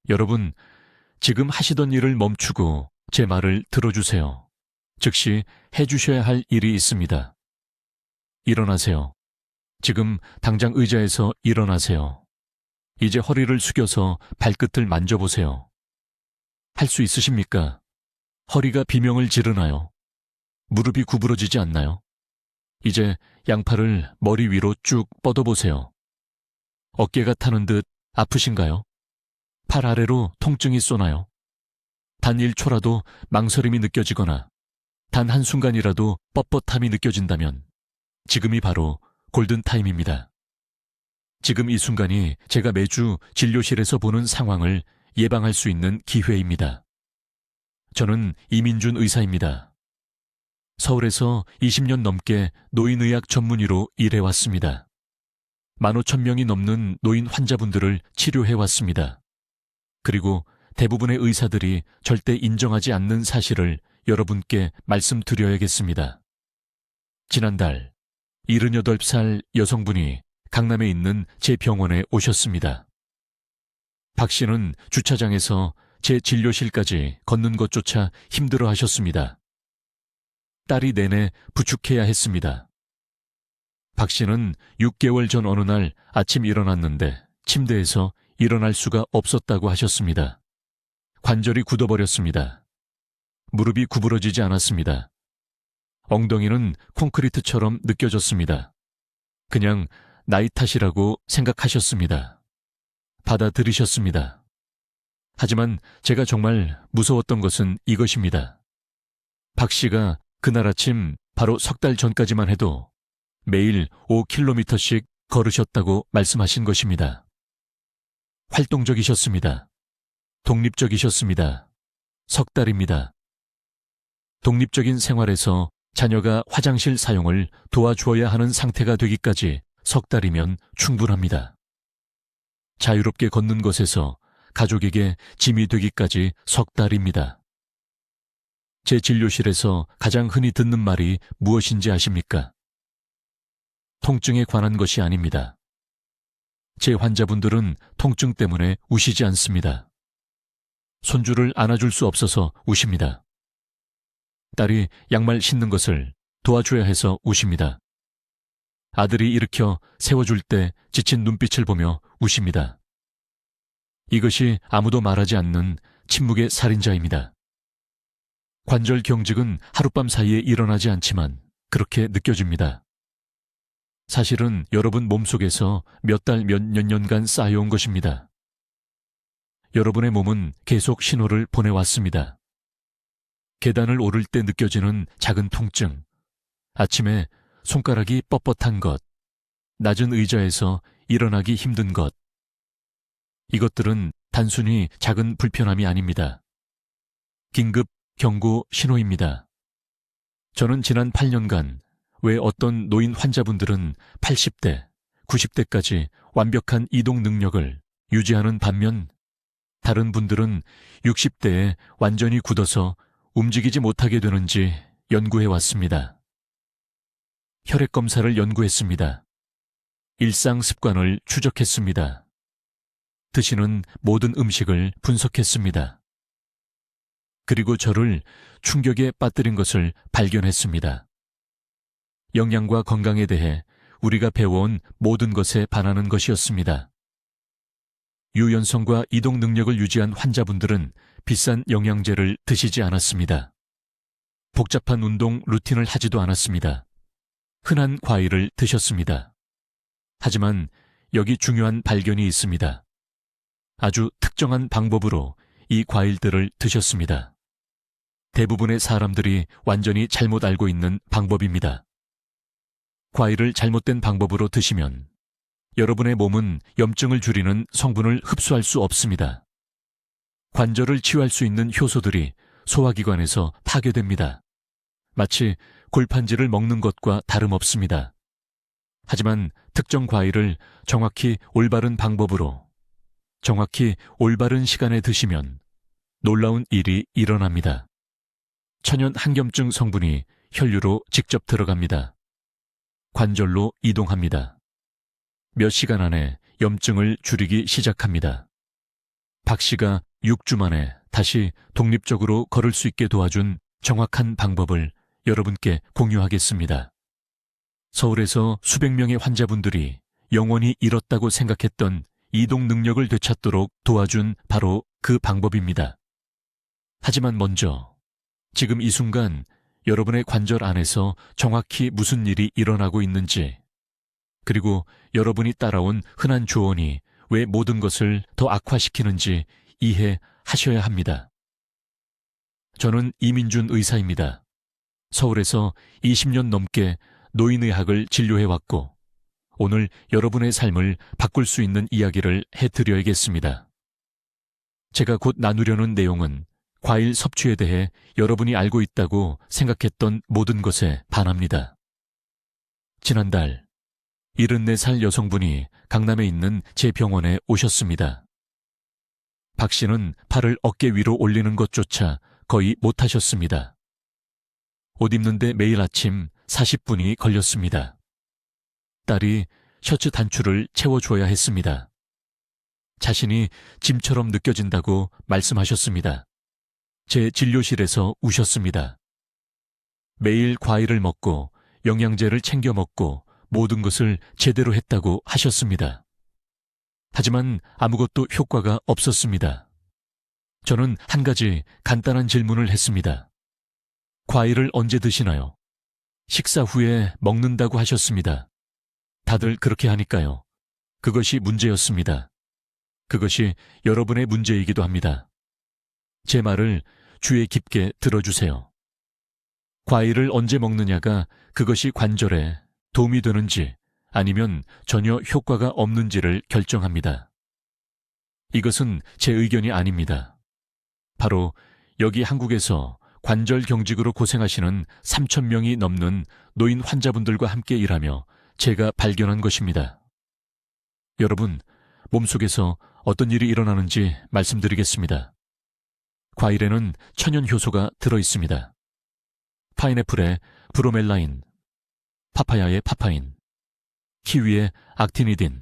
여러분, 지금 하시던 일을 멈추고 제 말을 들어주세요. 즉시 해주셔야 할 일이 있습니다. 일어나세요. 지금 당장 의자에서 일어나세요. 이제 허리를 숙여서 발끝을 만져보세요. 할 수 있으십니까? 허리가 비명을 지르나요? 무릎이 구부러지지 않나요? 이제 양팔을 머리 위로 쭉 뻗어보세요. 어깨가 타는 듯 아프신가요? 팔 아래로 통증이 쏘나요? 단 1초라도 망설임이 느껴지거나 단 한순간이라도 뻣뻣함이 느껴진다면 지금이 바로 골든타임입니다. 지금 이 순간이 제가 매주 진료실에서 보는 상황을 예방할 수 있는 기회입니다. 저는 이민준 의사입니다. 서울에서 20년 넘게 노인의학 전문의로 일해왔습니다. 15,000명이 넘는 노인 환자분들을 치료해왔습니다. 그리고 대부분의 의사들이 절대 인정하지 않는 사실을 여러분께 말씀드려야겠습니다. 지난달 78살 여성분이 강남에 있는 제 병원에 오셨습니다. 박 씨는 주차장에서 제 진료실까지 걷는 것조차 힘들어 하셨습니다. 딸이 내내 부축해야 했습니다. 박 씨는 6개월 전 어느 날 아침 일어났는데 침대에서 일어날 수가 없었다고 하셨습니다. 관절이 굳어버렸습니다. 무릎이 구부러지지 않았습니다. 엉덩이는 콘크리트처럼 느껴졌습니다. 그냥 나이 탓이라고 생각하셨습니다. 받아들이셨습니다. 하지만 제가 정말 무서웠던 것은 이것입니다. 박 씨가 그날 아침 바로 석 달 전까지만 해도 매일 5km씩 걸으셨다고 말씀하신 것입니다. 활동적이셨습니다. 독립적이셨습니다. 석 달입니다. 독립적인 생활에서 자녀가 화장실 사용을 도와주어야 하는 상태가 되기까지 석 달이면 충분합니다. 자유롭게 걷는 것에서 가족에게 짐이 되기까지 석 달입니다. 제 진료실에서 가장 흔히 듣는 말이 무엇인지 아십니까? 통증에 관한 것이 아닙니다. 제 환자분들은 통증 때문에 우시지 않습니다. 손주를 안아줄 수 없어서 우십니다. 딸이 양말 신는 것을 도와줘야 해서 우십니다. 아들이 일으켜 세워줄 때 지친 눈빛을 보며 우십니다. 이것이 아무도 말하지 않는 침묵의 살인자입니다. 관절 경직은 하룻밤 사이에 일어나지 않지만 그렇게 느껴집니다. 사실은 여러분 몸속에서 몇 달, 몇 년간 쌓여온 것입니다. 여러분의 몸은 계속 신호를 보내왔습니다. 계단을 오를 때 느껴지는 작은 통증, 아침에 손가락이 뻣뻣한 것, 낮은 의자에서 일어나기 힘든 것. 이것들은 단순히 작은 불편함이 아닙니다. 긴급 경고 신호입니다. 저는 지난 8년간 왜 어떤 노인 환자분들은 80대, 90대까지 완벽한 이동 능력을 유지하는 반면 다른 분들은 60대에 완전히 굳어서 움직이지 못하게 되는지 연구해 왔습니다. 혈액 검사를 연구했습니다. 일상 습관을 추적했습니다. 드시는 모든 음식을 분석했습니다. 그리고 저를 충격에 빠뜨린 것을 발견했습니다. 영양과 건강에 대해 우리가 배워온 모든 것에 반하는 것이었습니다. 유연성과 이동 능력을 유지한 환자분들은 비싼 영양제를 드시지 않았습니다. 복잡한 운동 루틴을 하지도 않았습니다. 흔한 과일을 드셨습니다. 하지만 여기 중요한 발견이 있습니다. 아주 특정한 방법으로 이 과일들을 드셨습니다. 대부분의 사람들이 완전히 잘못 알고 있는 방법입니다. 과일을 잘못된 방법으로 드시면 여러분의 몸은 염증을 줄이는 성분을 흡수할 수 없습니다. 관절을 치유할 수 있는 효소들이 소화기관에서 파괴됩니다. 마치 골판지를 먹는 것과 다름없습니다. 하지만 특정 과일을 정확히 올바른 방법으로, 정확히 올바른 시간에 드시면 놀라운 일이 일어납니다. 천연 항염증 성분이 혈류로 직접 들어갑니다. 관절로 이동합니다. 몇 시간 안에 염증을 줄이기 시작합니다. 박 씨가 6주 만에 다시 독립적으로 걸을 수 있게 도와준 정확한 방법을 여러분께 공유하겠습니다. 서울에서 수백 명의 환자분들이 영원히 잃었다고 생각했던 이동 능력을 되찾도록 도와준 바로 그 방법입니다. 하지만 먼저 지금 이 순간 여러분의 관절 안에서 정확히 무슨 일이 일어나고 있는지, 그리고 여러분이 따라온 흔한 조언이 왜 모든 것을 더 악화시키는지 이해하셔야 합니다. 저는 이민준 의사입니다. 서울에서 20년 넘게 노인의학을 진료해왔고, 오늘 여러분의 삶을 바꿀 수 있는 이야기를 해드려야겠습니다. 제가 곧 나누려는 내용은 과일 섭취에 대해 여러분이 알고 있다고 생각했던 모든 것에 반합니다. 지난달 74살 여성분이 강남에 있는 제 병원에 오셨습니다. 박 씨는 팔을 어깨 위로 올리는 것조차 거의 못하셨습니다. 옷 입는데 매일 아침 40분이 걸렸습니다. 딸이 셔츠 단추를 채워줘야 했습니다. 자신이 짐처럼 느껴진다고 말씀하셨습니다. 제 진료실에서 우셨습니다. 매일 과일을 먹고 영양제를 챙겨 먹고 모든 것을 제대로 했다고 하셨습니다. 하지만 아무것도 효과가 없었습니다. 저는 한 가지 간단한 질문을 했습니다. 과일을 언제 드시나요? 식사 후에 먹는다고 하셨습니다. 다들 그렇게 하니까요. 그것이 문제였습니다. 그것이 여러분의 문제이기도 합니다. 제 말을 주의 깊게 들어주세요. 과일을 언제 먹느냐가 그것이 관절에 도움이 되는지 아니면 전혀 효과가 없는지를 결정합니다. 이것은 제 의견이 아닙니다. 바로 여기 한국에서 관절 경직으로 고생하시는 3,000명이 넘는 노인 환자분들과 함께 일하며 제가 발견한 것입니다. 여러분, 몸속에서 어떤 일이 일어나는지 말씀드리겠습니다. 과일에는 천연 효소가 들어있습니다. 파인애플에 브로멜라인, 파파야에 파파인, 키위에 악티니딘.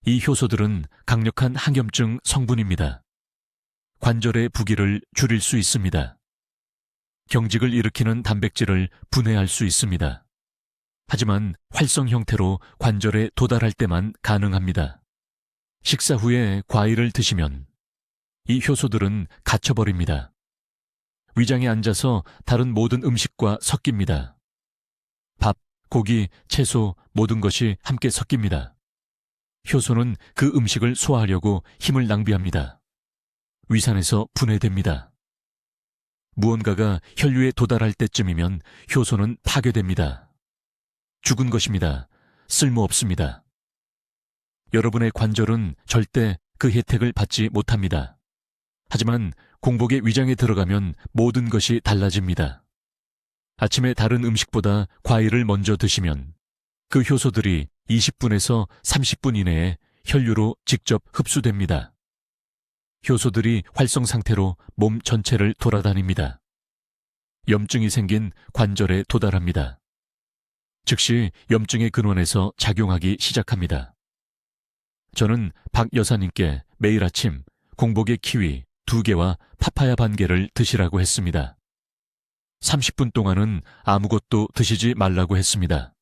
이 효소들은 강력한 항염증 성분입니다. 관절의 부기를 줄일 수 있습니다. 경직을 일으키는 단백질을 분해할 수 있습니다. 하지만 활성 형태로 관절에 도달할 때만 가능합니다. 식사 후에 과일을 드시면 이 효소들은 갇혀버립니다. 위장에 앉아서 다른 모든 음식과 섞입니다. 밥, 고기, 채소 모든 것이 함께 섞입니다. 효소는 그 음식을 소화하려고 힘을 낭비합니다. 위산에서 분해됩니다. 무언가가 혈류에 도달할 때쯤이면 효소는 파괴됩니다. 죽은 것입니다. 쓸모없습니다. 여러분의 관절은 절대 그 혜택을 받지 못합니다. 하지만 공복의 위장에 들어가면 모든 것이 달라집니다. 아침에 다른 음식보다 과일을 먼저 드시면 그 효소들이 20분에서 30분 이내에 혈류로 직접 흡수됩니다. 효소들이 활성 상태로 몸 전체를 돌아다닙니다. 염증이 생긴 관절에 도달합니다. 즉시 염증의 근원에서 작용하기 시작합니다. 저는 박 여사님께 매일 아침 공복의 키위 2개와 파파야 반 개를 드시라고 했습니다. 30분 동안은 아무것도 드시지 말라고 했습니다.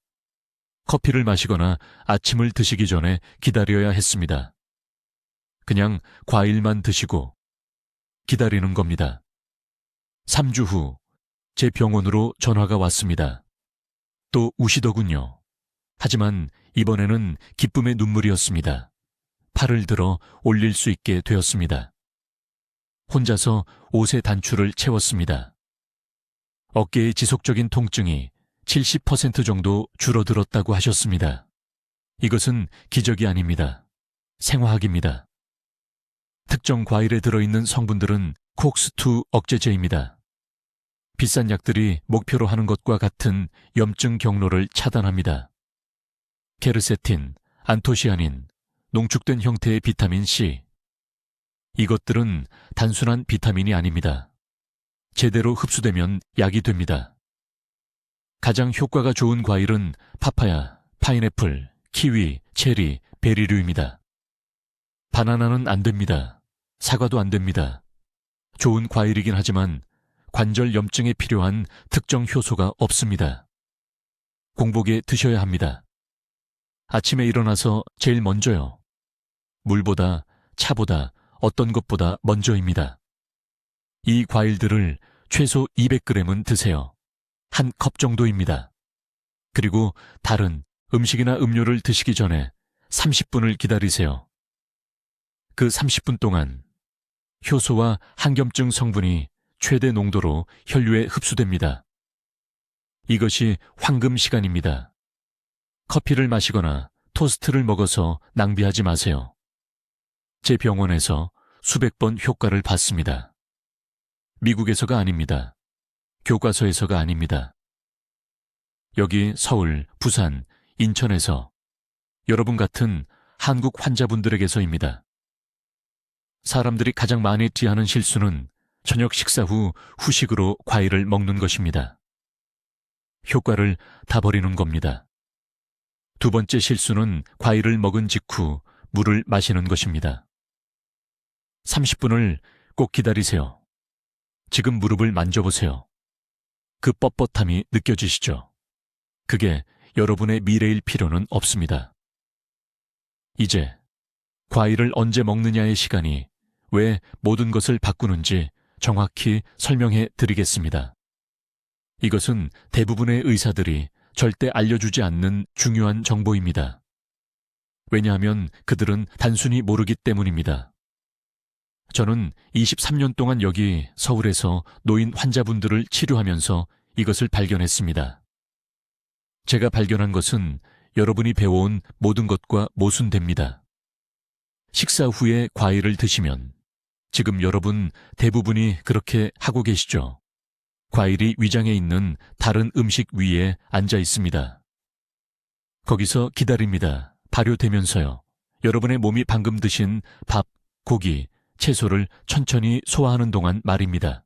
커피를 마시거나 아침을 드시기 전에 기다려야 했습니다. 그냥 과일만 드시고 기다리는 겁니다. 3주 후 제 병원으로 전화가 왔습니다. 또 우시더군요. 하지만 이번에는 기쁨의 눈물이었습니다. 팔을 들어 올릴 수 있게 되었습니다. 혼자서 옷의 단추를 채웠습니다. 어깨의 지속적인 통증이 70% 정도 줄어들었다고 하셨습니다. 이것은 기적이 아닙니다. 생화학입니다. 특정 과일에 들어있는 성분들은 콕스2 억제제입니다. 비싼 약들이 목표로 하는 것과 같은 염증 경로를 차단합니다. 게르세틴, 안토시아닌, 농축된 형태의 비타민 C. 이것들은 단순한 비타민이 아닙니다. 제대로 흡수되면 약이 됩니다. 가장 효과가 좋은 과일은 파파야, 파인애플, 키위, 체리, 베리류입니다. 바나나는 안 됩니다. 사과도 안 됩니다. 좋은 과일이긴 하지만 관절 염증에 필요한 특정 효소가 없습니다. 공복에 드셔야 합니다. 아침에 일어나서 제일 먼저요. 물보다 차보다 어떤 것보다 먼저입니다. 이 과일들을 최소 200g은 드세요. 한 컵 정도입니다. 그리고 다른 음식이나 음료를 드시기 전에 30분을 기다리세요. 그 30분 동안 효소와 항염증 성분이 최대 농도로 혈류에 흡수됩니다. 이것이 황금 시간입니다. 커피를 마시거나 토스트를 먹어서 낭비하지 마세요. 제 병원에서 수백 번 효과를 봤습니다. 미국에서가 아닙니다. 교과서에서가 아닙니다. 여기 서울, 부산, 인천에서 여러분 같은 한국 환자분들에게서입니다. 사람들이 가장 많이 하는 실수는 저녁 식사 후 후식으로 과일을 먹는 것입니다. 효과를 다 버리는 겁니다. 두 번째 실수는 과일을 먹은 직후 물을 마시는 것입니다. 30분을 꼭 기다리세요. 지금 무릎을 만져보세요. 그 뻣뻣함이 느껴지시죠? 그게 여러분의 미래일 필요는 없습니다. 이제 과일을 언제 먹느냐의 시간이 왜 모든 것을 바꾸는지 정확히 설명해 드리겠습니다. 이것은 대부분의 의사들이 절대 알려주지 않는 중요한 정보입니다. 왜냐하면 그들은 단순히 모르기 때문입니다. 저는 23년 동안 여기 서울에서 노인 환자분들을 치료하면서 이것을 발견했습니다. 제가 발견한 것은 여러분이 배워온 모든 것과 모순됩니다. 식사 후에 과일을 드시면 지금 여러분 대부분이 그렇게 하고 계시죠. 과일이 위장에 있는 다른 음식 위에 앉아 있습니다. 거기서 기다립니다. 발효되면서요. 여러분의 몸이 방금 드신 밥, 고기, 채소를 천천히 소화하는 동안 말입니다.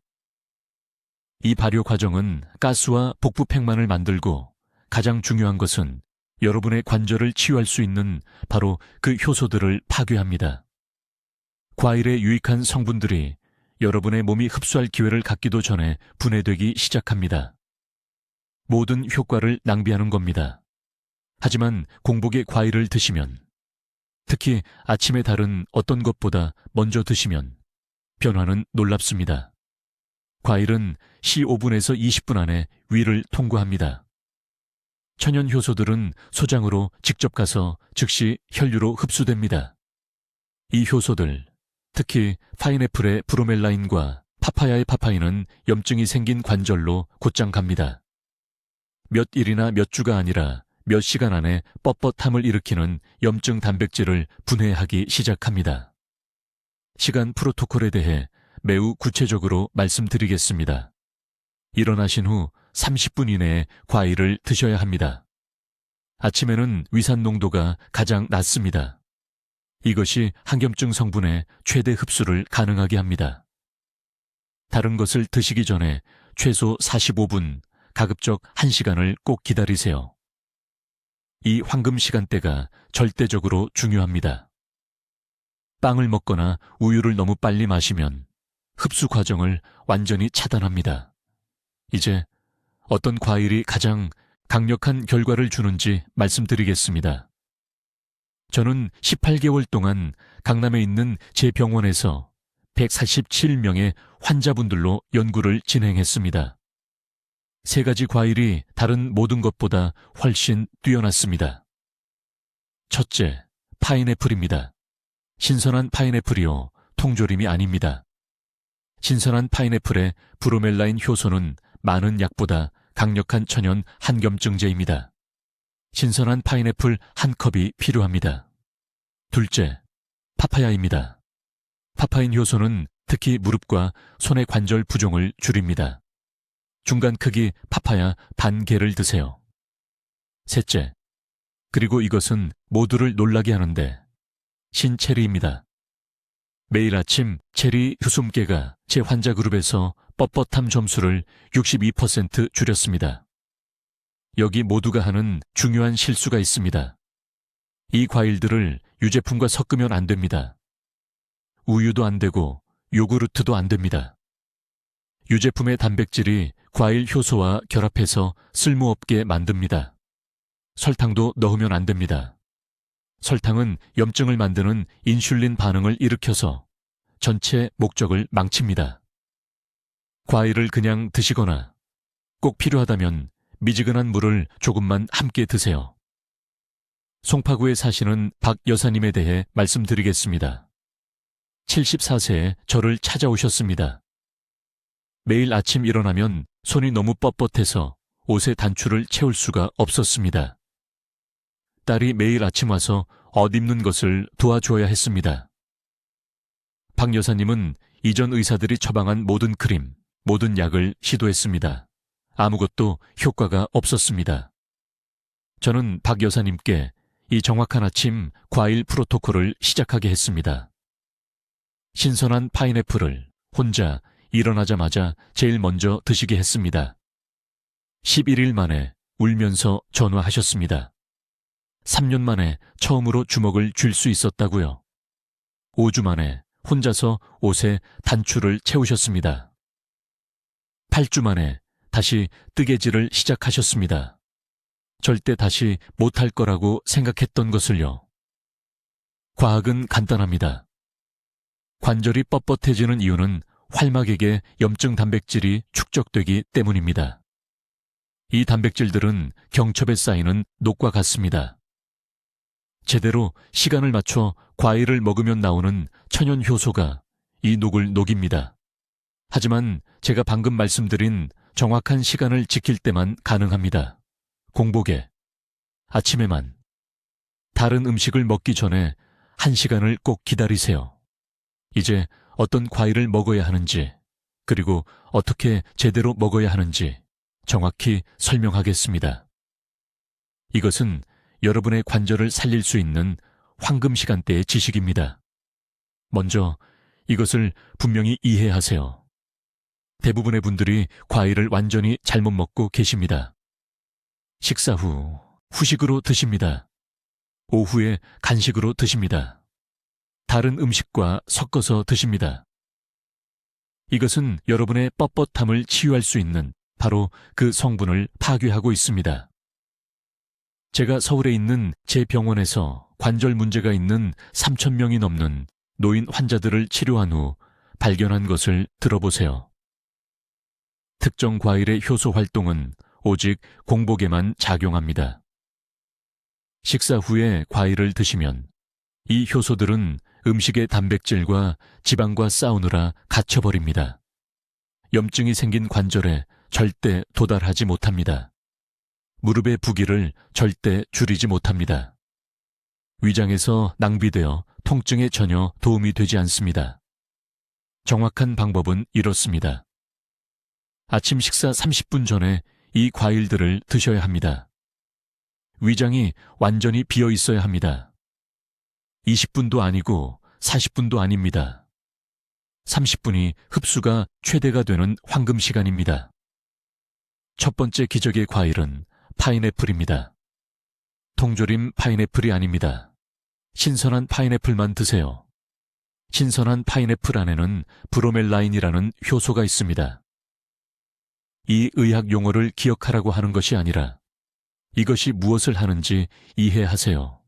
이 발효 과정은 가스와 복부팽만을 만들고 가장 중요한 것은 여러분의 관절을 치유할 수 있는 바로 그 효소들을 파괴합니다. 과일의 유익한 성분들이 여러분의 몸이 흡수할 기회를 갖기도 전에 분해되기 시작합니다. 모든 효과를 낭비하는 겁니다. 하지만 공복에 과일을 드시면, 특히 아침에 다른 어떤 것보다 먼저 드시면 변화는 놀랍습니다. 과일은 15분에서 20분 안에 위를 통과합니다. 천연 효소들은 소장으로 직접 가서 즉시 혈류로 흡수됩니다. 이 효소들, 특히 파인애플의 브로멜라인과 파파야의 파파인은 염증이 생긴 관절로 곧장 갑니다. 몇 일이나 몇 주가 아니라 몇 시간 안에 뻣뻣함을 일으키는 염증 단백질을 분해하기 시작합니다. 시간 프로토콜에 대해 매우 구체적으로 말씀드리겠습니다. 일어나신 후 30분 이내에 과일을 드셔야 합니다. 아침에는 위산 농도가 가장 낮습니다. 이것이 항염증 성분의 최대 흡수를 가능하게 합니다. 다른 것을 드시기 전에 최소 45분, 가급적 1시간을 꼭 기다리세요. 이 황금 시간대가 절대적으로 중요합니다. 빵을 먹거나 우유를 너무 빨리 마시면 흡수 과정을 완전히 차단합니다. 이제 어떤 과일이 가장 강력한 결과를 주는지 말씀드리겠습니다. 저는 18개월 동안 강남에 있는 제 병원에서 147명의 환자분들로 연구를 진행했습니다. 세 가지 과일이 다른 모든 것보다 훨씬 뛰어났습니다. 첫째, 파인애플입니다. 신선한 파인애플이요, 통조림이 아닙니다. 신선한 파인애플의 브로멜라인 효소는 많은 약보다 강력한 천연 항염증제입니다. 신선한 파인애플 한 컵이 필요합니다. 둘째, 파파야입니다. 파파인 효소는 특히 무릎과 손의 관절 부종을 줄입니다. 중간 크기 파파야 반 개를 드세요. 셋째, 그리고 이것은 모두를 놀라게 하는데 신체리입니다. 매일 아침 체리 휴숨깨가 제 환자 그룹에서 뻣뻣함 점수를 62% 줄였습니다. 여기 모두가 하는 중요한 실수가 있습니다. 이 과일들을 유제품과 섞으면 안 됩니다. 우유도 안 되고 요구르트도 안 됩니다. 유제품의 단백질이 과일 효소와 결합해서 쓸모없게 만듭니다. 설탕도 넣으면 안 됩니다. 설탕은 염증을 만드는 인슐린 반응을 일으켜서 전체 목적을 망칩니다. 과일을 그냥 드시거나 꼭 필요하다면 미지근한 물을 조금만 함께 드세요. 송파구에 사시는 박 여사님에 대해 말씀드리겠습니다. 74세에 저를 찾아오셨습니다. 매일 아침 일어나면 손이 너무 뻣뻣해서 옷의 단추를 채울 수가 없었습니다. 딸이 매일 아침 와서 옷 입는 것을 도와줘야 했습니다. 박 여사님은 이전 의사들이 처방한 모든 크림, 모든 약을 시도했습니다. 아무것도 효과가 없었습니다. 저는 박 여사님께 이 정확한 아침 과일 프로토콜을 시작하게 했습니다. 신선한 파인애플을 혼자 일어나자마자 제일 먼저 드시게 했습니다. 11일 만에 울면서 전화하셨습니다. 3년 만에 처음으로 주먹을 쥘 수 있었다고요. 5주 만에 혼자서 옷에 단추를 채우셨습니다. 8주 만에 다시 뜨개질을 시작하셨습니다. 절대 다시 못할 거라고 생각했던 것을요. 과학은 간단합니다. 관절이 뻣뻣해지는 이유는 활막에게 염증 단백질이 축적되기 때문입니다. 이 단백질들은 경첩에 쌓이는 녹과 같습니다. 제대로 시간을 맞춰 과일을 먹으면 나오는 천연 효소가 이 녹을 녹입니다. 하지만 제가 방금 말씀드린 정확한 시간을 지킬 때만 가능합니다. 공복에, 아침에만. 다른 음식을 먹기 전에 1시간을 꼭 기다리세요. 이제 어떤 과일을 먹어야 하는지, 그리고 어떻게 제대로 먹어야 하는지 정확히 설명하겠습니다. 이것은 여러분의 관절을 살릴 수 있는 황금 시간대의 지식입니다. 먼저 이것을 분명히 이해하세요. 대부분의 분들이 과일을 완전히 잘못 먹고 계십니다. 식사 후 후식으로 드십니다. 오후에 간식으로 드십니다. 다른 음식과 섞어서 드십니다. 이것은 여러분의 뻣뻣함을 치유할 수 있는 바로 그 성분을 파괴하고 있습니다. 제가 서울에 있는 제 병원에서 관절 문제가 있는 3,000명이 넘는 노인 환자들을 치료한 후 발견한 것을 들어보세요. 특정 과일의 효소 활동은 오직 공복에만 작용합니다. 식사 후에 과일을 드시면 이 효소들은 음식의 단백질과 지방과 싸우느라 갇혀버립니다. 염증이 생긴 관절에 절대 도달하지 못합니다. 무릎의 부기를 절대 줄이지 못합니다. 위장에서 낭비되어 통증에 전혀 도움이 되지 않습니다. 정확한 방법은 이렇습니다. 아침 식사 30분 전에 이 과일들을 드셔야 합니다. 위장이 완전히 비어 있어야 합니다. 20분도 아니고 40분도 아닙니다. 30분이 흡수가 최대가 되는 황금 시간입니다. 첫 번째 기적의 과일은 파인애플입니다. 통조림 파인애플이 아닙니다. 신선한 파인애플만 드세요. 신선한 파인애플 안에는 브로멜라인이라는 효소가 있습니다. 이 의학 용어를 기억하라고 하는 것이 아니라 이것이 무엇을 하는지 이해하세요.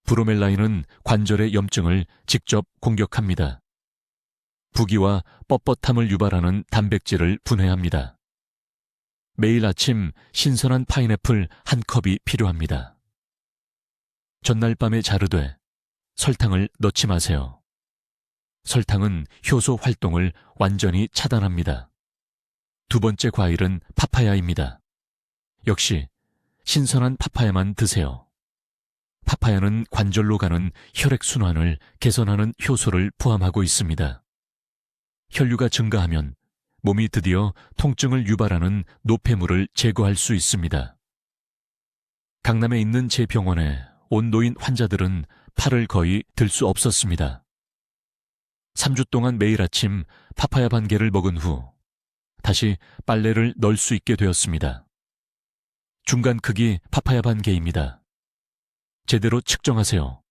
브로멜라인은 관절의 염증을 직접 공격합니다. 부기와 뻣뻣함을 유발하는 단백질을 분해합니다. 매일 아침 신선한 파인애플 한 컵이 필요합니다. 전날 밤에 자르되 설탕을 넣지 마세요. 설탕은 효소 활동을 완전히 차단합니다. 두 번째 과일은 파파야입니다. 역시 신선한 파파야만 드세요. 파파야는 관절로 가는 혈액순환을 개선하는 효소를 포함하고 있습니다. 혈류가 증가하면 몸이 드디어 통증을 유발하는 노폐물을 제거할 수 있습니다. 강남에 있는 제 병원에 온 노인 환자들은 팔을 거의 들 수 없었습니다. 3주 동안 매일 아침 파파야 반 개를 먹은 후 다시 빨래를 넣을 수 있게 되었습니다. 중간 크기 파파야 반 개입니다. 제대로 측정하세요.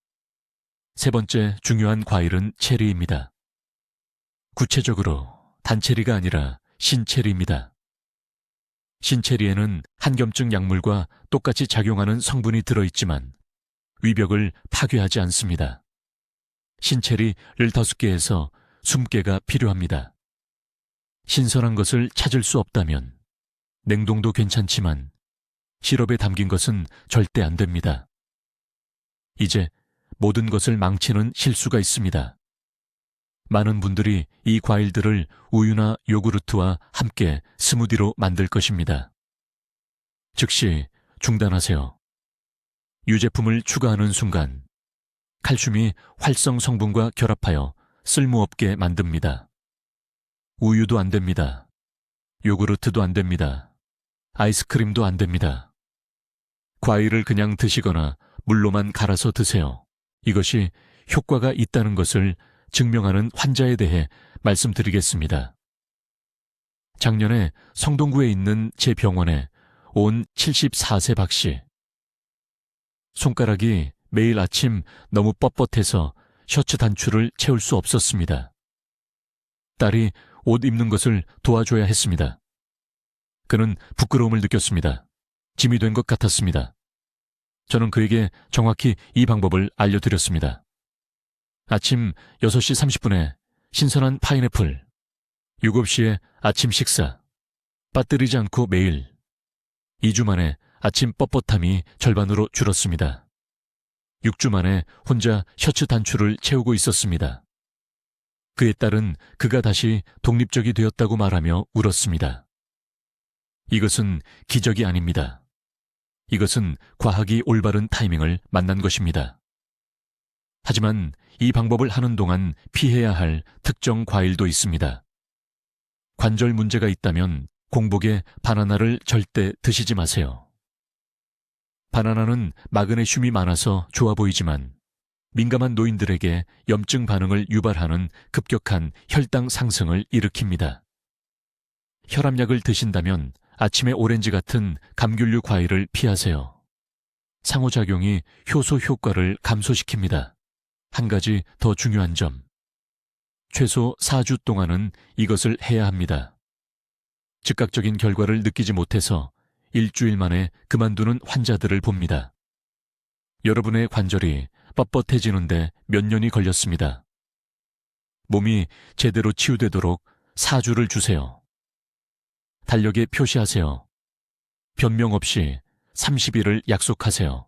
세 번째 중요한 과일은 체리입니다. 구체적으로 단체리가 아니라 신체리입니다. 신체리에는 한겸증 약물과 똑같이 작용하는 성분이 들어있지만 위벽을 파괴하지 않습니다. 신체리 15개에서 20개가 필요합니다. 신선한 것을 찾을 수 없다면 냉동도 괜찮지만 시럽에 담긴 것은 절대 안 됩니다. 이제 모든 것을 망치는 실수가 있습니다. 많은 분들이 이 과일들을 우유나 요구르트와 함께 스무디로 만들 것입니다. 즉시 중단하세요. 유제품을 추가하는 순간 칼슘이 활성 성분과 결합하여 쓸모없게 만듭니다. 우유도 안 됩니다. 요구르트도 안 됩니다. 아이스크림도 안 됩니다. 과일을 그냥 드시거나 물로만 갈아서 드세요. 이것이 효과가 있다는 것을 증명하는 환자에 대해 말씀드리겠습니다. 작년에 성동구에 있는 제 병원에 온 74세 박씨. 손가락이 매일 아침 너무 뻣뻣해서 셔츠 단추를 채울 수 없었습니다. 딸이 옷 입는 것을 도와줘야 했습니다. 그는 부끄러움을 느꼈습니다. 짐이 된 것 같았습니다. 저는 그에게 정확히 이 방법을 알려드렸습니다. 아침 6시 30분에 신선한 파인애플, 7시에 아침 식사, 빠뜨리지 않고 매일. 2주 만에 아침 뻣뻣함이 절반으로 줄었습니다. 6주 만에 혼자 셔츠 단추를 채우고 있었습니다. 그의 딸은 그가 다시 독립적이 되었다고 말하며 울었습니다. 이것은 기적이 아닙니다. 이것은 과학이 올바른 타이밍을 만난 것입니다. 하지만 이 방법을 하는 동안 피해야 할 특정 과일도 있습니다. 관절 문제가 있다면 공복에 바나나를 절대 드시지 마세요. 바나나는 마그네슘이 많아서 좋아 보이지만 민감한 노인들에게 염증 반응을 유발하는 급격한 혈당 상승을 일으킵니다. 혈압약을 드신다면 아침에 오렌지 같은 감귤류 과일을 피하세요. 상호작용이 효소 효과를 감소시킵니다. 한 가지 더 중요한 점. 최소 4주 동안은 이것을 해야 합니다. 즉각적인 결과를 느끼지 못해서 일주일 만에 그만두는 환자들을 봅니다. 여러분의 관절이 뻣뻣해지는데 몇 년이 걸렸습니다. 몸이 제대로 치유되도록 4주를 주세요. 달력에 표시하세요. 변명 없이 30일을 약속하세요.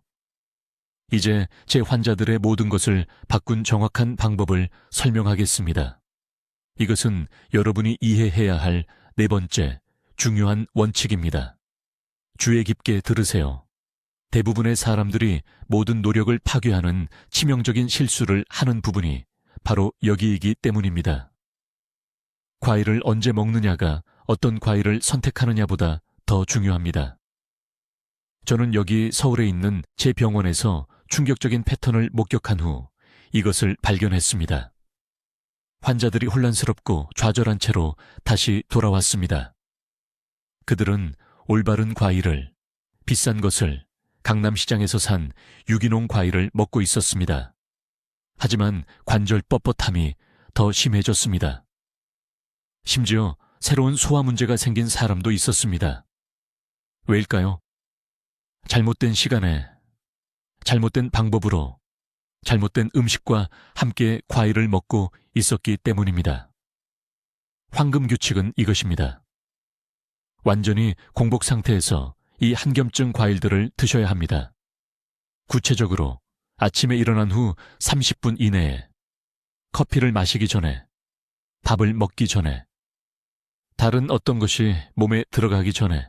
이제 제 환자들의 모든 것을 바꾼 정확한 방법을 설명하겠습니다. 이것은 여러분이 이해해야 할 네 번째 중요한 원칙입니다. 주의 깊게 들으세요. 대부분의 사람들이 모든 노력을 파괴하는 치명적인 실수를 하는 부분이 바로 여기이기 때문입니다. 과일을 언제 먹느냐가 어떤 과일을 선택하느냐보다 더 중요합니다. 저는 여기 서울에 있는 제 병원에서 충격적인 패턴을 목격한 후 이것을 발견했습니다. 환자들이 혼란스럽고 좌절한 채로 다시 돌아왔습니다. 그들은 올바른 과일을, 비싼 것을, 강남시장에서 산 유기농 과일을 먹고 있었습니다. 하지만 관절 뻣뻣함이 더 심해졌습니다. 심지어 새로운 소화 문제가 생긴 사람도 있었습니다. 왜일까요? 잘못된 시간에, 잘못된 방법으로, 잘못된 음식과 함께 과일을 먹고 있었기 때문입니다. 황금 규칙은 이것입니다. 완전히 공복 상태에서 이 한겸증 과일들을 드셔야 합니다. 구체적으로 아침에 일어난 후 30분 이내에, 커피를 마시기 전에, 밥을 먹기 전에, 다른 어떤 것이 몸에 들어가기 전에.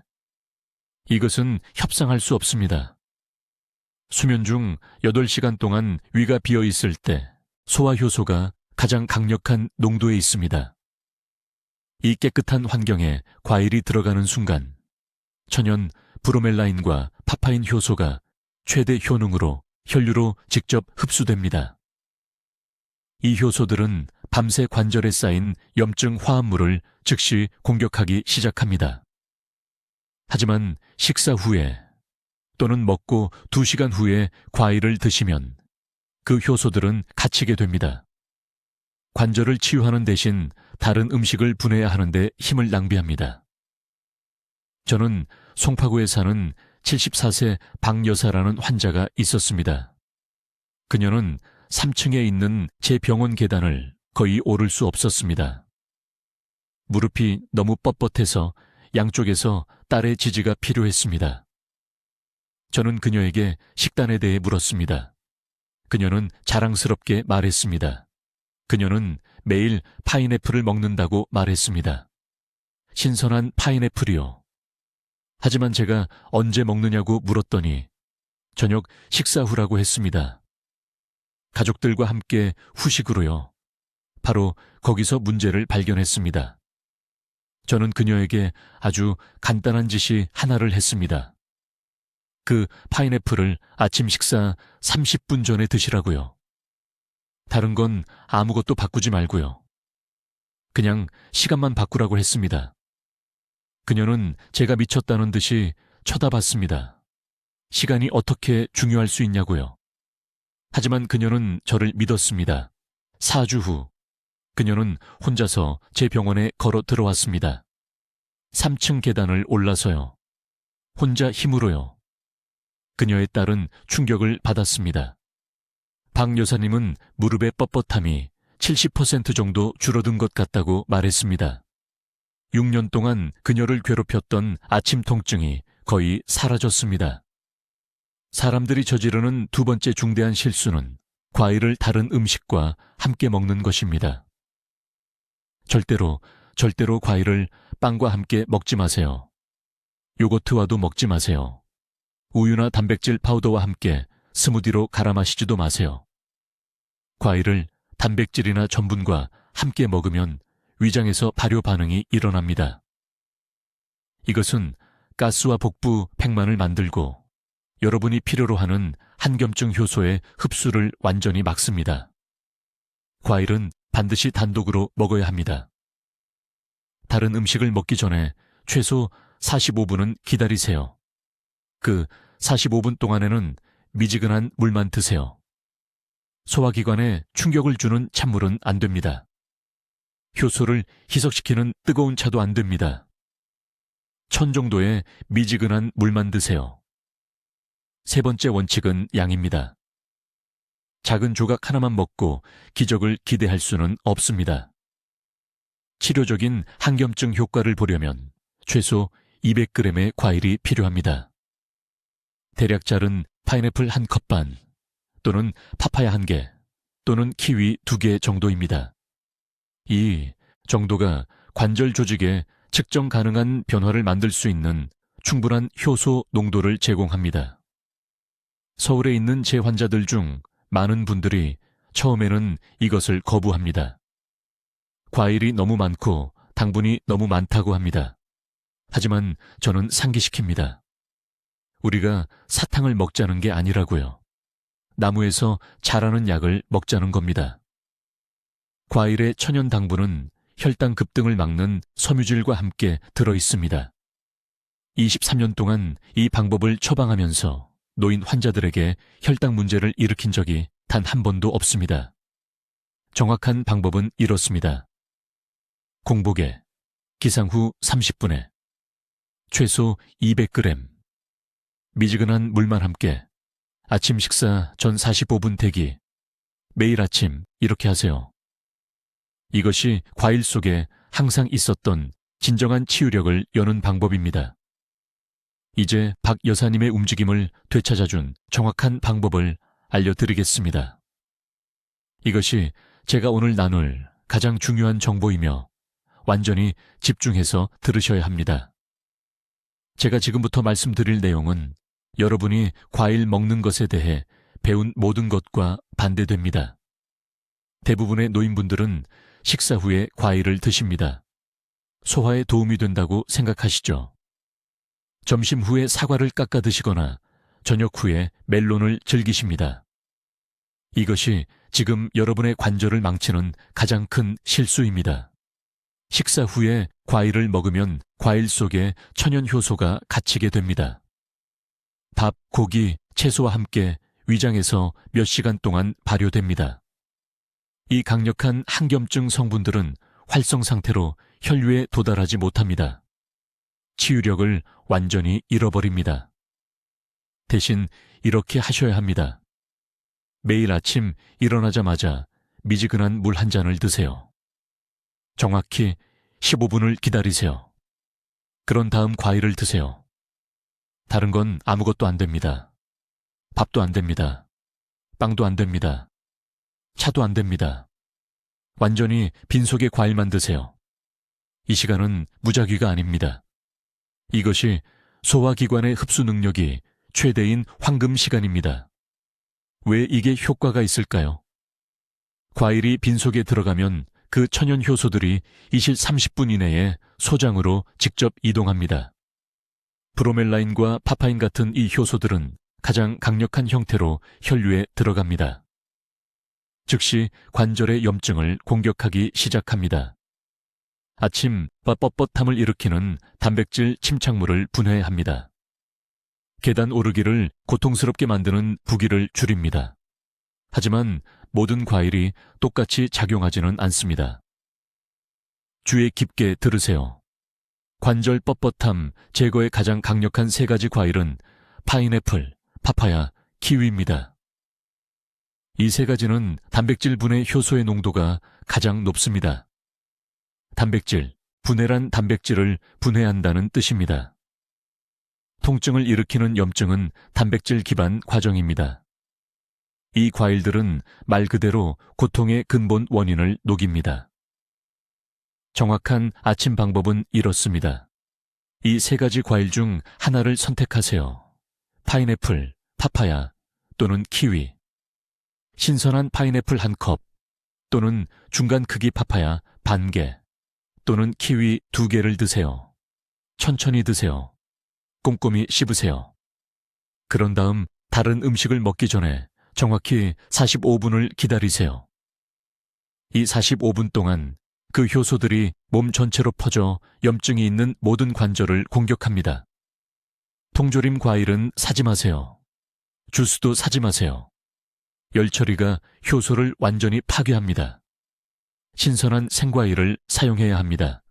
이것은 협상할 수 없습니다. 수면 중 8시간 동안 위가 비어 있을 때 소화효소가 가장 강력한 농도에 있습니다. 이 깨끗한 환경에 과일이 들어가는 순간 천연 브로멜라인과 파파인 효소가 최대 효능으로 혈류로 직접 흡수됩니다. 이 효소들은 밤새 관절에 쌓인 염증 화합물을 즉시 공격하기 시작합니다. 하지만 식사 후에 또는 먹고 2시간 후에 과일을 드시면 그 효소들은 갇히게 됩니다. 관절을 치유하는 대신 다른 음식을 분해야 하는데 힘을 낭비합니다. 저는 송파구에 사는 74세 박 여사라는 환자가 있었습니다. 그녀는 3층에 있는 제 병원 계단을 거의 오를 수 없었습니다. 무릎이 너무 뻣뻣해서 양쪽에서 딸의 지지가 필요했습니다. 저는 그녀에게 식단에 대해 물었습니다. 그녀는 자랑스럽게 말했습니다. 그녀는 매일 파인애플을 먹는다고 말했습니다. 신선한 파인애플이요. 하지만 제가 언제 먹느냐고 물었더니 저녁 식사 후라고 했습니다. 가족들과 함께 후식으로요. 바로 거기서 문제를 발견했습니다. 저는 그녀에게 아주 간단한 지시 하나를 했습니다. 그 파인애플을 아침 식사 30분 전에 드시라고요. 다른 건 아무것도 바꾸지 말고요. 그냥 시간만 바꾸라고 했습니다. 그녀는 제가 미쳤다는 듯이 쳐다봤습니다. 시간이 어떻게 중요할 수 있냐고요. 하지만 그녀는 저를 믿었습니다. 4주 후 그녀는 혼자서 제 병원에 걸어 들어왔습니다. 3층 계단을 올라서요. 혼자 힘으로요. 그녀의 딸은 충격을 받았습니다. 박 여사님은 무릎의 뻣뻣함이 70% 정도 줄어든 것 같다고 말했습니다. 6년 동안 그녀를 괴롭혔던 아침 통증이 거의 사라졌습니다. 사람들이 저지르는 두 번째 중대한 실수는 과일을 다른 음식과 함께 먹는 것입니다. 절대로 과일을 빵과 함께 먹지 마세요. 요거트와도 먹지 마세요. 우유나 단백질 파우더와 함께 스무디로 갈아 마시지도 마세요. 과일을 단백질이나 전분과 함께 먹으면 위장에서 발효 반응이 일어납니다. 이것은 가스와 복부 팽만을 만들고 여러분이 필요로 하는 한겸증 효소의 흡수를 완전히 막습니다. 과일은 반드시 단독으로 먹어야 합니다. 다른 음식을 먹기 전에 최소 45분은 기다리세요. 그 45분 동안에는 미지근한 물만 드세요. 소화기관에 충격을 주는 찬물은 안 됩니다. 효소를 희석시키는 뜨거운 차도 안 됩니다. 1000 정도의 미지근한 물만 드세요. 세 번째 원칙은 양입니다. 작은 조각 하나만 먹고 기적을 기대할 수는 없습니다. 치료적인 한겸증 효과를 보려면 최소 200g의 과일이 필요합니다. 대략 자른 파인애플 1컵 반 또는 파파야 1개 또는 키위 2개 정도입니다. 이 정도가 관절 조직에 측정 가능한 변화를 만들 수 있는 충분한 효소 농도를 제공합니다. 서울에 있는 제 환자들 중 많은 분들이 처음에는 이것을 거부합니다. 과일이 너무 많고 당분이 너무 많다고 합니다. 하지만 저는 상기시킵니다. 우리가 사탕을 먹자는 게 아니라고요. 나무에서 자라는 약을 먹자는 겁니다. 과일의 천연 당분은 혈당 급등을 막는 섬유질과 함께 들어 있습니다. 23년 동안 이 방법을 처방하면서 노인 환자들에게 혈당 문제를 일으킨 적이 단 한 번도 없습니다. 정확한 방법은 이렇습니다. 공복에, 기상 후 30분에, 최소 200g, 미지근한 물만 함께, 아침 식사 전 45분 대기, 매일 아침 이렇게 하세요. 이것이 과일 속에 항상 있었던 진정한 치유력을 여는 방법입니다. 이제 박 여사님의 움직임을 되찾아준 정확한 방법을 알려드리겠습니다. 이것이 제가 오늘 나눌 가장 중요한 정보이며 완전히 집중해서 들으셔야 합니다. 제가 지금부터 말씀드릴 내용은 여러분이 과일 먹는 것에 대해 배운 모든 것과 반대됩니다. 대부분의 노인분들은 식사 후에 과일을 드십니다. 소화에 도움이 된다고 생각하시죠? 점심 후에 사과를 깎아 드시거나 저녁 후에 멜론을 즐기십니다. 이것이 지금 여러분의 관절을 망치는 가장 큰 실수입니다. 식사 후에 과일을 먹으면 과일 속에 천연 효소가 갇히게 됩니다. 밥, 고기, 채소와 함께 위장에서 몇 시간 동안 발효됩니다. 이 강력한 항염증 성분들은 활성 상태로 혈류에 도달하지 못합니다. 치유력을 완전히 잃어버립니다. 대신 이렇게 하셔야 합니다. 매일 아침 일어나자마자 미지근한 물 한 잔을 드세요. 정확히 15분을 기다리세요. 그런 다음 과일을 드세요. 다른 건 아무것도 안 됩니다. 밥도 안 됩니다. 빵도 안 됩니다. 차도 안 됩니다. 완전히 빈속에 과일만 드세요. 이 시간은 무작위가 아닙니다. 이것이 소화기관의 흡수 능력이 최대인 황금 시간입니다. 왜 이게 효과가 있을까요? 과일이 빈속에 들어가면 그 천연 효소들이 이실 30분 이내에 소장으로 직접 이동합니다. 브로멜라인과 파파인 같은 이 효소들은 가장 강력한 형태로 혈류에 들어갑니다. 즉시 관절의 염증을 공격하기 시작합니다. 아침 뻣뻣함을 일으키는 단백질 침착물을 분해합니다. 계단 오르기를 고통스럽게 만드는 부기를 줄입니다. 하지만 모든 과일이 똑같이 작용하지는 않습니다. 귀에 깊게 들으세요. 관절 뻣뻣함 제거에 가장 강력한 세 가지 과일은 파인애플, 파파야, 키위입니다. 이 세 가지는 단백질 분해 효소의 농도가 가장 높습니다. 단백질, 분해란 단백질을 분해한다는 뜻입니다. 통증을 일으키는 염증은 단백질 기반 과정입니다. 이 과일들은 말 그대로 고통의 근본 원인을 녹입니다. 정확한 아침 방법은 이렇습니다. 이 세 가지 과일 중 하나를 선택하세요. 파인애플, 파파야 또는 키위. 신선한 파인애플 한 컵 또는 중간 크기 파파야 반 개 또는 키위 2개를 드세요. 천천히 드세요. 꼼꼼히 씹으세요. 그런 다음 다른 음식을 먹기 전에 정확히 45분을 기다리세요. 이 45분 동안 그 효소들이 몸 전체로 퍼져 염증이 있는 모든 관절을 공격합니다. 통조림 과일은 사지 마세요. 주스도 사지 마세요. 열 처리가 효소를 완전히 파괴합니다. 신선한 생과일을 사용해야 합니다.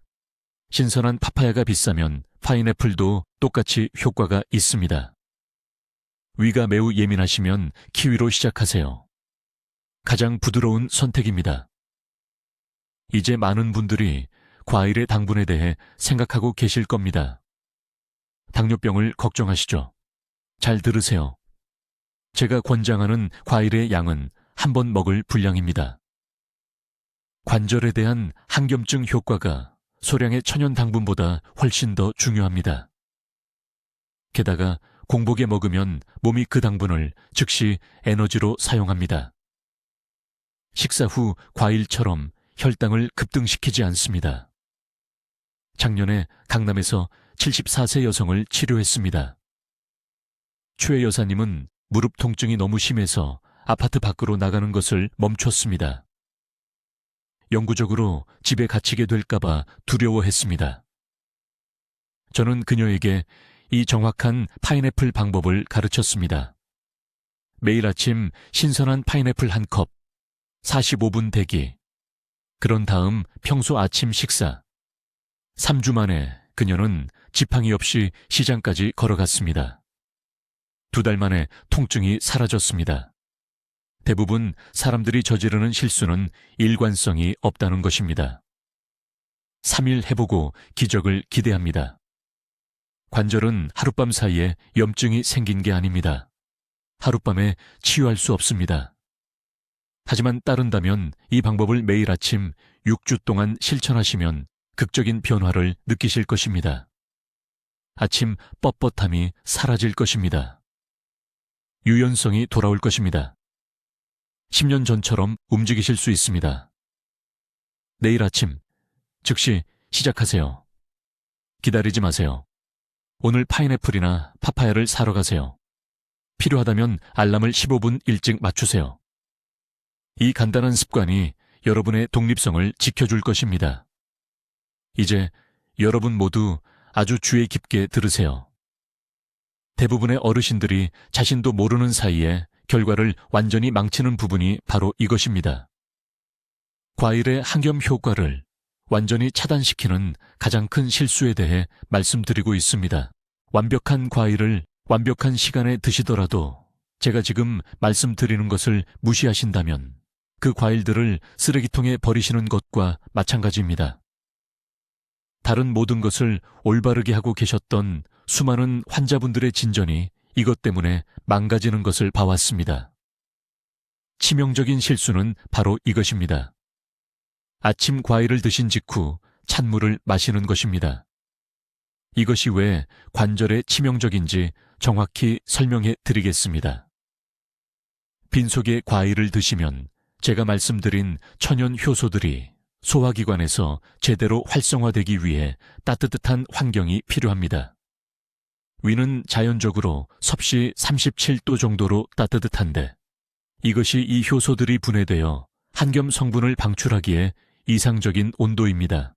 신선한 파파야가 비싸면 파인애플도 똑같이 효과가 있습니다. 위가 매우 예민하시면 키위로 시작하세요. 가장 부드러운 선택입니다. 이제 많은 분들이 과일의 당분에 대해 생각하고 계실 겁니다. 당뇨병을 걱정하시죠? 잘 들으세요. 제가 권장하는 과일의 양은 한 번 먹을 분량입니다. 관절에 대한 항염증 효과가 소량의 천연 당분보다 훨씬 더 중요합니다. 게다가 공복에 먹으면 몸이 그 당분을 즉시 에너지로 사용합니다. 식사 후 과일처럼 혈당을 급등시키지 않습니다. 작년에 강남에서 74세 여성을 치료했습니다. 최 여사님은 무릎 통증이 너무 심해서 아파트 밖으로 나가는 것을 멈췄습니다. 영구적으로 집에 갇히게 될까봐 두려워했습니다. 저는 그녀에게 이 정확한 파인애플 방법을 가르쳤습니다. 매일 아침 신선한 파인애플 한 컵, 45분 대기, 그런 다음 평소 아침 식사. 3주 만에 그녀는 지팡이 없이 시장까지 걸어갔습니다. 2달 만에 통증이 사라졌습니다. 대부분 사람들이 저지르는 실수는 일관성이 없다는 것입니다. 3일 해보고 기적을 기대합니다. 관절은 하룻밤 사이에 염증이 생긴 게 아닙니다. 하룻밤에 치유할 수 없습니다. 하지만 따른다면 이 방법을 매일 아침 6주 동안 실천하시면 극적인 변화를 느끼실 것입니다. 아침 뻣뻣함이 사라질 것입니다. 유연성이 돌아올 것입니다. 10년 전처럼 움직이실 수 있습니다. 내일 아침 즉시 시작하세요. 기다리지 마세요. 오늘 파인애플이나 파파야를 사러 가세요. 필요하다면 알람을 15분 일찍 맞추세요. 이 간단한 습관이 여러분의 독립성을 지켜줄 것입니다. 이제 여러분 모두 아주 주의 깊게 들으세요. 대부분의 어르신들이 자신도 모르는 사이에 결과를 완전히 망치는 부분이 바로 이것입니다. 과일의 항염 효과를 완전히 차단시키는 가장 큰 실수에 대해 말씀드리고 있습니다. 완벽한 과일을 완벽한 시간에 드시더라도 제가 지금 말씀드리는 것을 무시하신다면 그 과일들을 쓰레기통에 버리시는 것과 마찬가지입니다. 다른 모든 것을 올바르게 하고 계셨던 수많은 환자분들의 진전이 이것 때문에 망가지는 것을 봐왔습니다. 치명적인 실수는 바로 이것입니다. 아침 과일을 드신 직후 찬물을 마시는 것입니다. 이것이 왜 관절에 치명적인지 정확히 설명해 드리겠습니다. 빈속에 과일을 드시면 제가 말씀드린 천연 효소들이 소화기관에서 제대로 활성화되기 위해 따뜻한 환경이 필요합니다. 위는 자연적으로 섭씨 37도 정도로 따뜻한데 이것이 이 효소들이 분해되어 항염 성분을 방출하기에 이상적인 온도입니다.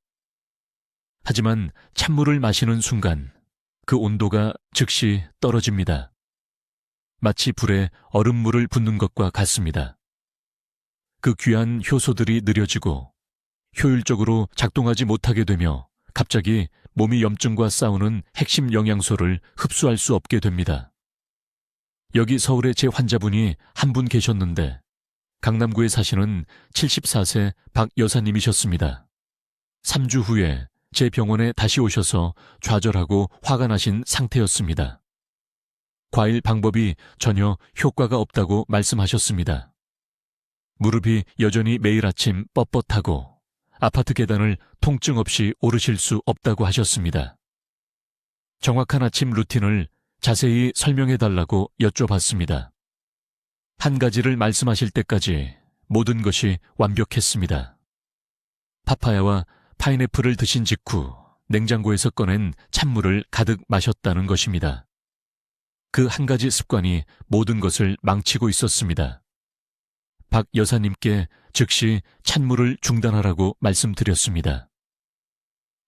하지만 찬물을 마시는 순간 그 온도가 즉시 떨어집니다. 마치 불에 얼음물을 붓는 것과 같습니다. 그 귀한 효소들이 느려지고 효율적으로 작동하지 못하게 되며 갑자기 몸이 염증과 싸우는 핵심 영양소를 흡수할 수 없게 됩니다. 여기 서울에 제 환자분이 한 분 계셨는데 강남구에 사시는 74세 박 여사님이셨습니다. 3주 후에 제 병원에 다시 오셔서 좌절하고 화가 나신 상태였습니다. 과일 방법이 전혀 효과가 없다고 말씀하셨습니다. 무릎이 여전히 매일 아침 뻣뻣하고 아파트 계단을 통증 없이 오르실 수 없다고 하셨습니다. 정확한 아침 루틴을 자세히 설명해달라고 여쭤봤습니다. 한 가지를 말씀하실 때까지 모든 것이 완벽했습니다. 파파야와 파인애플을 드신 직후 냉장고에서 꺼낸 찬물을 가득 마셨다는 것입니다. 그 한 가지 습관이 모든 것을 망치고 있었습니다. 박 여사님께 즉시 찬물을 중단하라고 말씀드렸습니다.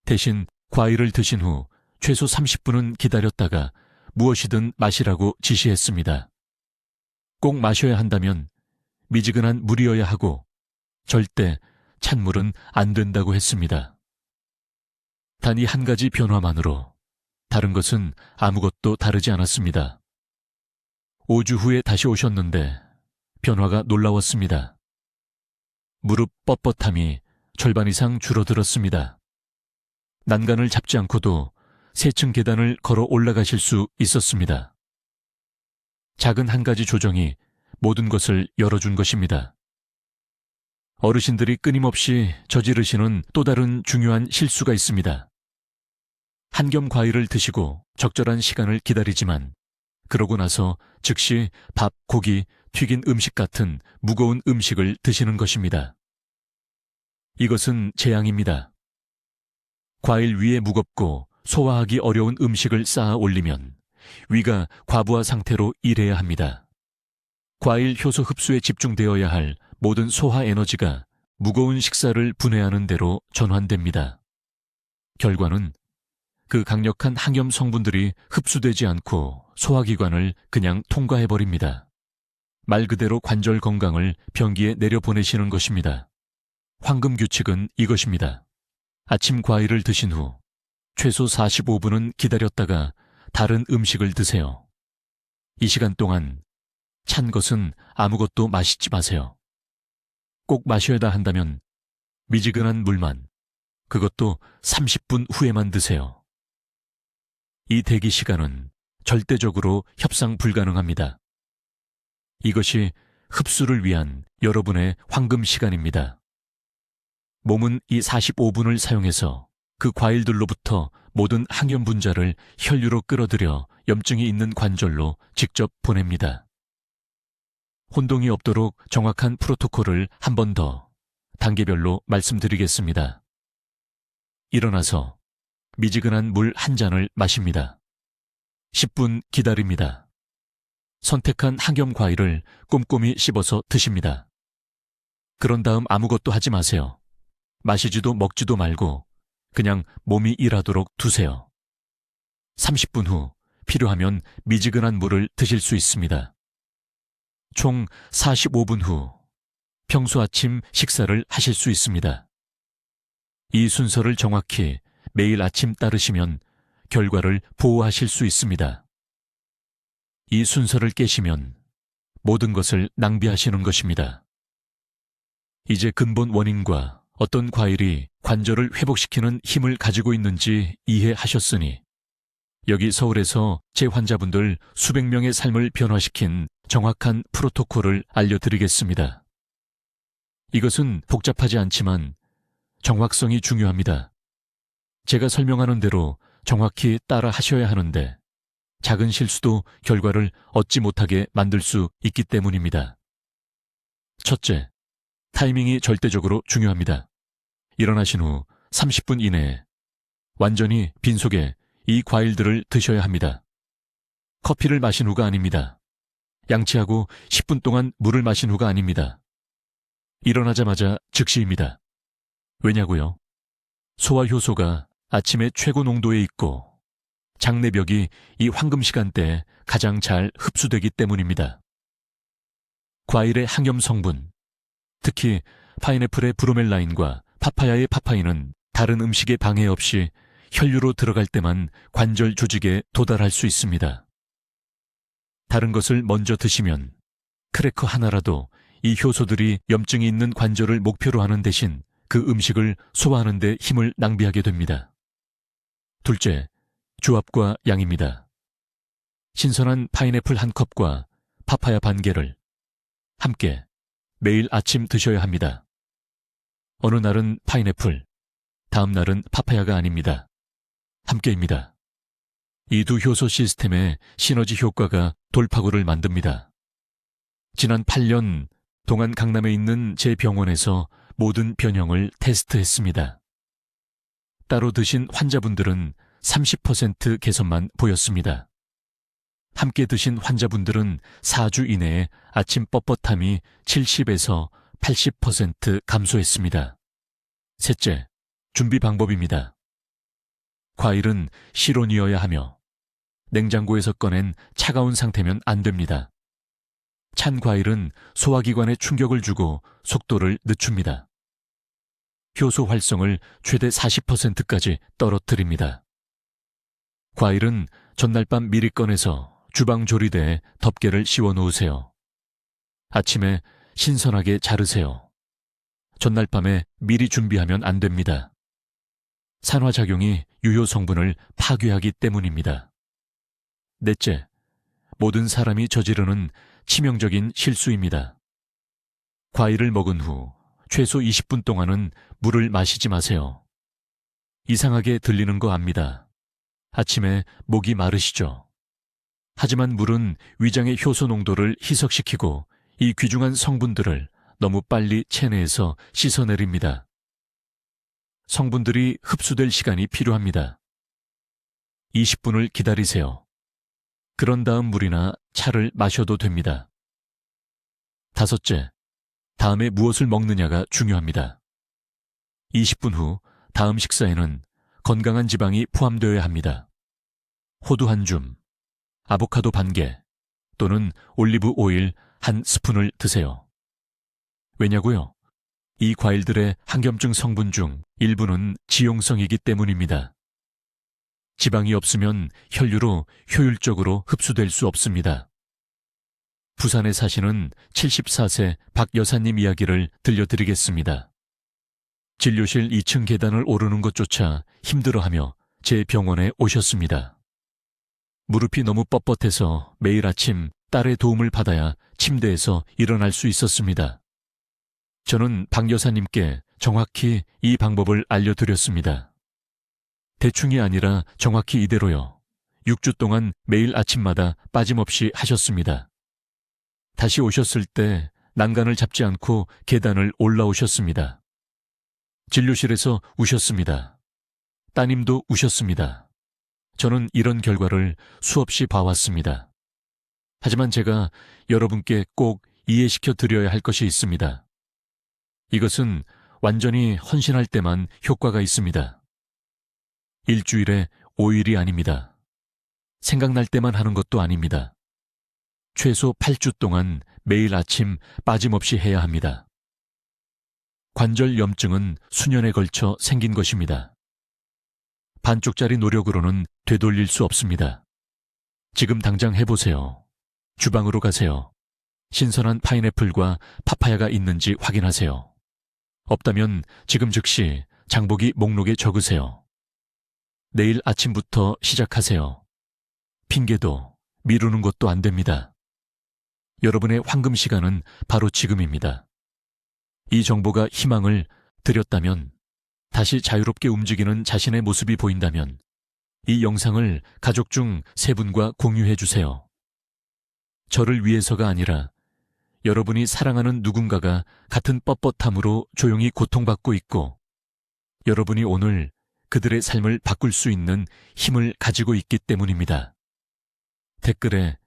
대신 과일을 드신 후 최소 30분은 기다렸다가 무엇이든 마시라고 지시했습니다. 꼭 마셔야 한다면 미지근한 물이어야 하고 절대 찬물은 안 된다고 했습니다. 단 이 한 가지 변화만으로 다른 것은 아무것도 다르지 않았습니다. 5주 후에 다시 오셨는데 변화가 놀라웠습니다. 무릎 뻣뻣함이 절반 이상 줄어들었습니다. 난간을 잡지 않고도 3층 계단을 걸어 올라가실 수 있었습니다. 작은 한 가지 조정이 모든 것을 열어준 것입니다. 어르신들이 끊임없이 저지르시는 또 다른 중요한 실수가 있습니다. 한겸 과일을 드시고 적절한 시간을 기다리지만 그러고 나서 즉시 밥, 고기, 튀긴 음식 같은 무거운 음식을 드시는 것입니다. 이것은 재앙입니다. 과일 위에 무겁고 소화하기 어려운 음식을 쌓아 올리면 위가 과부하 상태로 일해야 합니다. 과일 효소 흡수에 집중되어야 할 모든 소화 에너지가 무거운 식사를 분해하는 대로 전환됩니다. 결과는 그 강력한 항염 성분들이 흡수되지 않고 소화기관을 그냥 통과해버립니다. 말 그대로 관절 건강을 변기에 내려보내시는 것입니다. 황금 규칙은 이것입니다. 아침 과일을 드신 후 최소 45분은 기다렸다가 다른 음식을 드세요. 이 시간 동안 찬 것은 아무것도 마시지 마세요. 꼭 마셔야 한다면 미지근한 물만, 그것도 30분 후에만 드세요. 이 대기 시간은 절대적으로 협상 불가능합니다. 이것이 흡수를 위한 여러분의 황금 시간입니다. 몸은 이 45분을 사용해서 그 과일들로부터 모든 항염 분자를 혈류로 끌어들여 염증이 있는 관절로 직접 보냅니다. 혼동이 없도록 정확한 프로토콜을 한 번 더 단계별로 말씀드리겠습니다. 일어나서 미지근한 물 한 잔을 마십니다. 10분 기다립니다. 선택한 항염 과일을 꼼꼼히 씹어서 드십니다. 그런 다음 아무것도 하지 마세요. 마시지도 먹지도 말고 그냥 몸이 일하도록 두세요. 30분 후 필요하면 미지근한 물을 드실 수 있습니다. 총 45분 후 평소 아침 식사를 하실 수 있습니다. 이 순서를 정확히 매일 아침 따르시면 결과를 보호하실 수 있습니다. 이 순서를 깨시면 모든 것을 낭비하시는 것입니다. 이제 근본 원인과 어떤 과일이 관절을 회복시키는 힘을 가지고 있는지 이해하셨으니 여기 서울에서 제 환자분들 수백 명의 삶을 변화시킨 정확한 프로토콜을 알려드리겠습니다. 이것은 복잡하지 않지만 정확성이 중요합니다. 제가 설명하는 대로 정확히 따라 하셔야 하는데 작은 실수도 결과를 얻지 못하게 만들 수 있기 때문입니다. 첫째, 타이밍이 절대적으로 중요합니다. 일어나신 후 30분 이내에 완전히 빈속에 이 과일들을 드셔야 합니다. 커피를 마신 후가 아닙니다. 양치하고 10분 동안 물을 마신 후가 아닙니다. 일어나자마자 즉시입니다. 왜냐고요? 소화 효소가 아침에 최고 농도에 있고 장내벽이 이 황금 시간대에 가장 잘 흡수되기 때문입니다. 과일의 항염 성분, 특히 파인애플의 브로멜라인과 파파야의 파파인은 다른 음식에 방해 없이 혈류로 들어갈 때만 관절 조직에 도달할 수 있습니다. 다른 것을 먼저 드시면 크래커 하나라도 이 효소들이 염증이 있는 관절을 목표로 하는 대신 그 음식을 소화하는 데 힘을 낭비하게 됩니다. 둘째, 조합과 양입니다. 신선한 파인애플 한 컵과 파파야 반 개를 함께 매일 아침 드셔야 합니다. 어느 날은 파인애플, 다음 날은 파파야가 아닙니다. 함께입니다. 이 두 효소 시스템의 시너지 효과가 돌파구를 만듭니다. 지난 8년 동안 강남에 있는 제 병원에서 모든 변형을 테스트했습니다. 따로 드신 환자분들은 30% 개선만 보였습니다. 함께 드신 환자분들은 4주 이내에 아침 뻣뻣함이 70에서 80% 감소했습니다. 셋째, 준비 방법입니다. 과일은 실온이어야 하며 냉장고에서 꺼낸 차가운 상태면 안 됩니다. 찬 과일은 소화기관에 충격을 주고 속도를 늦춥니다. 효소 활성을 최대 40%까지 떨어뜨립니다. 과일은 전날 밤 미리 꺼내서 주방 조리대에 덮개를 씌워 놓으세요. 아침에 신선하게 자르세요. 전날 밤에 미리 준비하면 안 됩니다. 산화작용이 유효 성분을 파괴하기 때문입니다. 넷째, 모든 사람이 저지르는 치명적인 실수입니다. 과일을 먹은 후 최소 20분 동안은 물을 마시지 마세요. 이상하게 들리는 거 압니다. 아침에 목이 마르시죠? 하지만 물은 위장의 효소 농도를 희석시키고 이 귀중한 성분들을 너무 빨리 체내에서 씻어내립니다. 성분들이 흡수될 시간이 필요합니다. 20분을 기다리세요. 그런 다음 물이나 차를 마셔도 됩니다. 다섯째, 다음에 무엇을 먹느냐가 중요합니다. 20분 후 다음 식사에는 건강한 지방이 포함되어야 합니다. 호두 한 줌, 아보카도 반 개 또는 올리브 오일 한 스푼을 드세요. 왜냐고요? 이 과일들의 항염증 성분 중 일부는 지용성이기 때문입니다. 지방이 없으면 혈류로 효율적으로 흡수될 수 없습니다. 부산에 사시는 74세 박 여사님 이야기를 들려드리겠습니다. 진료실 2층 계단을 오르는 것조차 힘들어하며 제 병원에 오셨습니다. 무릎이 너무 뻣뻣해서 매일 아침 딸의 도움을 받아야 침대에서 일어날 수 있었습니다. 저는 박 여사님께 정확히 이 방법을 알려드렸습니다. 대충이 아니라 정확히 이대로요. 6주 동안 매일 아침마다 빠짐없이 하셨습니다. 다시 오셨을 때 난간을 잡지 않고 계단을 올라오셨습니다. 진료실에서 우셨습니다. 따님도 우셨습니다. 저는 이런 결과를 수없이 봐왔습니다. 하지만 제가 여러분께 꼭 이해시켜 드려야 할 것이 있습니다. 이것은 완전히 헌신할 때만 효과가 있습니다. 일주일에 5일이 아닙니다. 생각날 때만 하는 것도 아닙니다. 최소 8주 동안 매일 아침 빠짐없이 해야 합니다. 관절 염증은 수년에 걸쳐 생긴 것입니다. 반쪽짜리 노력으로는 되돌릴 수 없습니다. 지금 당장 해보세요. 주방으로 가세요. 신선한 파인애플과 파파야가 있는지 확인하세요. 없다면 지금 즉시 장보기 목록에 적으세요. 내일 아침부터 시작하세요. 핑계도 미루는 것도 안 됩니다. 여러분의 황금 시간은 바로 지금입니다. 이 정보가 희망을 드렸다면, 다시 자유롭게 움직이는 자신의 모습이 보인다면 이 영상을 가족 중 3분과 공유해 주세요. 저를 위해서가 아니라 여러분이 사랑하는 누군가가 같은 뻣뻣함으로 조용히 고통받고 있고, 여러분이 오늘 그들의 삶을 바꿀 수 있는 힘을 가지고 있기 때문입니다. 댓글에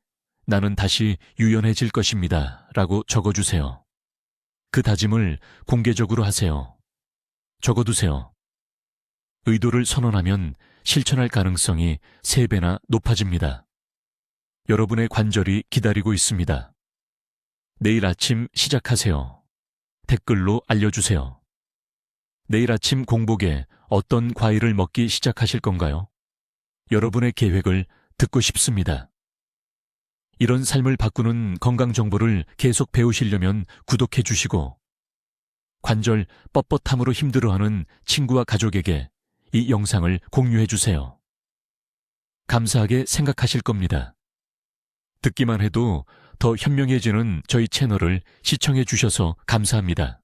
나는 다시 유연해질 것입니다 라고 적어주세요. 그 다짐을 공개적으로 하세요. 적어두세요. 의도를 선언하면 실천할 가능성이 3배나 높아집니다. 여러분의 관절이 기다리고 있습니다. 내일 아침 시작하세요. 댓글로 알려주세요. 내일 아침 공복에 어떤 과일을 먹기 시작하실 건가요? 여러분의 계획을 듣고 싶습니다. 이런 삶을 바꾸는 건강 정보를 계속 배우시려면 구독해 주시고, 관절 뻣뻣함으로 힘들어하는 친구와 가족에게 이 영상을 공유해 주세요. 감사하게 생각하실 겁니다. 듣기만 해도 더 현명해지는 저희 채널을 시청해 주셔서 감사합니다.